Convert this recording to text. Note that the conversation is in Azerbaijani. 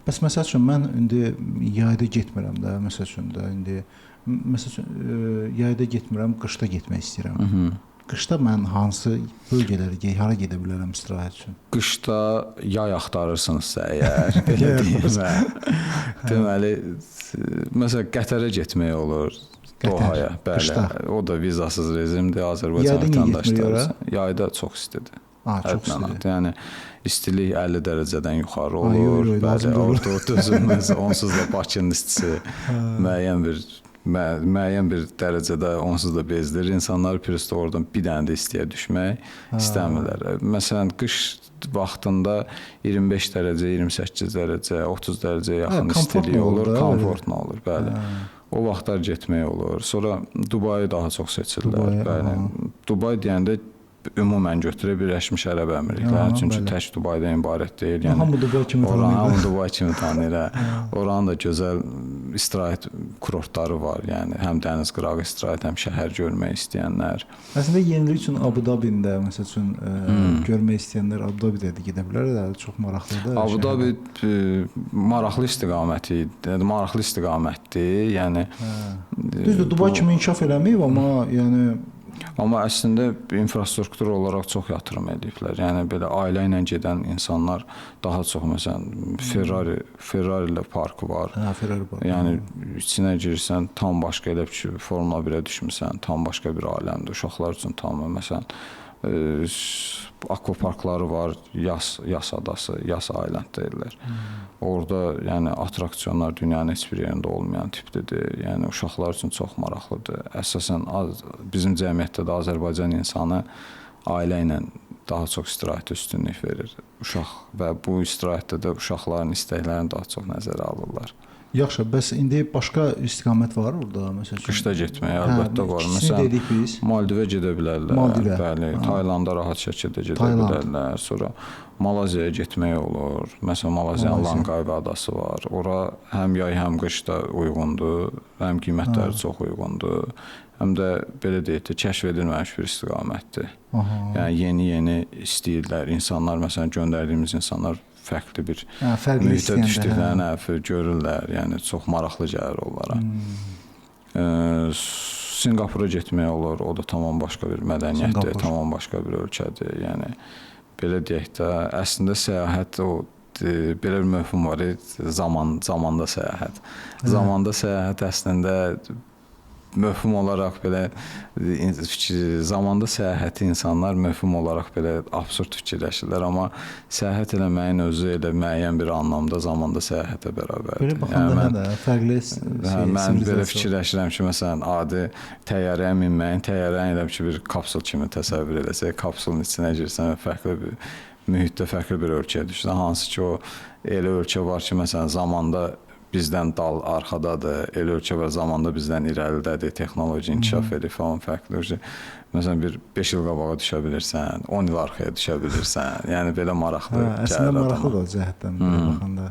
Bəs məsəl üçün mən indi yayda getmirəm də, məsəl üçün də indi məsəl üçün yayda getmirəm, qışda getmək istəyirəm. Qışda mən hansı bölgələrə, hara gedə bilərəm istirahət üçün? Qışda yay axtarırsınızsa əgər, belə deyim. Deməli, məsələn, Qətərə getmək olur, Dohaya, bəli. Qışda. O da vizasız rejimdir, Azərbaycan vətəndaşları üçün. Yayda çox istidir. Çox istidir. Yəni istilik 50 dərəcədən yuxarı olur. Bəli, orada dözülməz. Onsuz da Bakının istisi müəyyən bir dərəcədə onsuz da bezdirir. İnsanlar prosto oradan bir dənə də istiyə düşmək istəmirlər. Məsələn, qış vaxtında 25 dərəcə, 28 dərəcə, 30 dərəcəyə yaxın istilik olur, komfortlu olur, bəli. O vaxtlar getmək olur. Sonra Dubayı daha çox seçirlər. Bəli. Dubay deyəndə ümumən götürə Birləşmiş Ərəb Əmirlikləri, çünki tək Dubaydan ibarət deyil. Yəni hamı Dubay kimi tanıyır. Hamı Dubay kimi tanıyır. Oranın da gözəl istirahət kurortları var. Yəni həm dəniz qırağı istirahət, həm şəhər görmək istəyənlər. Əslində yenilik üçün Abu Dabində məsəl üçün görmək istəyənlər Abu Dabidə də gedə bilərlər. Çox maraqlıdır. Abu Dabi maraqlı istiqamətdir. Yəni düzdür, Dubay kimi inkişaf eləməyib, amma əslində infrastruktur olaraq çox yatırım ediblər. Yəni belə ailə ilə gedən insanlar daha çox, məsələn, Ferrari ilə parkı var. Ferrari parkı. Yəni içinə girirsən, tam başqa, elə ki, Formula 1-ə düşmüsən, tam başqa bir aləmdir. Uşaqlar üçün tam, məsələn, akvaparkları var, Yas adası, Yas Island deyirlər. Orada yəni atraksiyonlar dünyanın heç bir yerində olmayan tiplidir. Yəni uşaqlar üçün çox maraqlıdır. Əsasən bizim cəmiyyətdə də Azərbaycan insanı ailə ilə daha çox istirahətə üstünlük verir. Uşaq və bu istirahətdə də uşaqların istəklərini daha çox nəzərə alırlar. Yaxşı, bəs indi başqa istiqamət var orada, məsəl üçün? Qışda getməyə əlbəttə var. Məsələn, Maldivə gedə bilərlər. Bəli, Taylanda rahat şəkildə gedə bilərlər. Sonra Malayziyaya getmək olur. Məsələn, Malayziyanın Langkawi adası var. Ora həm yay, həm qışda uyğundur, həm qiymətləri çox uyğundur. Həm də belə deyək də kəşf edilməmiş bir istiqamətdir. Yəni yeni istəyirlər. İnsanlar, məsələn, göndərdiyimiz insanlar fərqli bir mühitə düşdüklərini görürlər. Yəni çox maraqlı gəlir onlara. Sinqapura getmək olur. O da tamam başqa bir mədəniyyətdir, tamam başqa bir ölkədir. Yəni belə deyək də, əslində səyahət belə bir mövhum var, zamanda səyahət. Zamanda səyahət əslində mövhum olaraq belə zamanda səyahəti insanlar mövhum olaraq belə absurd fikirləşirlər, amma səyahət eləməyin özü elə müəyyən bir anlamda zamanda səyahətə bərabərdir. Belə baxanda fərqli mən belə fikirləşirəm ki, məsələn, adi təyyarəyə minməyin, təyyarəni elə ki, bir kapsul kimi təsəvvür edəsək, kapsulun içinə girsən və fərqli bir mühitdə, fərqli bir ölkəyə düşsən, hansı ki, o elə ölkə var ki, məsələn, zamanda bizdən dal arxadadır, el ölkə və zamanda bizdən irəlidədir, texnoloji inkişaf edir falan fərqli. Məsələn, bir 5 il qabağa düşə bilirsən, 10 il arxaya düşə bilirsən. Yəni belə maraqlı gəlir adama. Əslində maraqlı da o cəhətdən baxanda.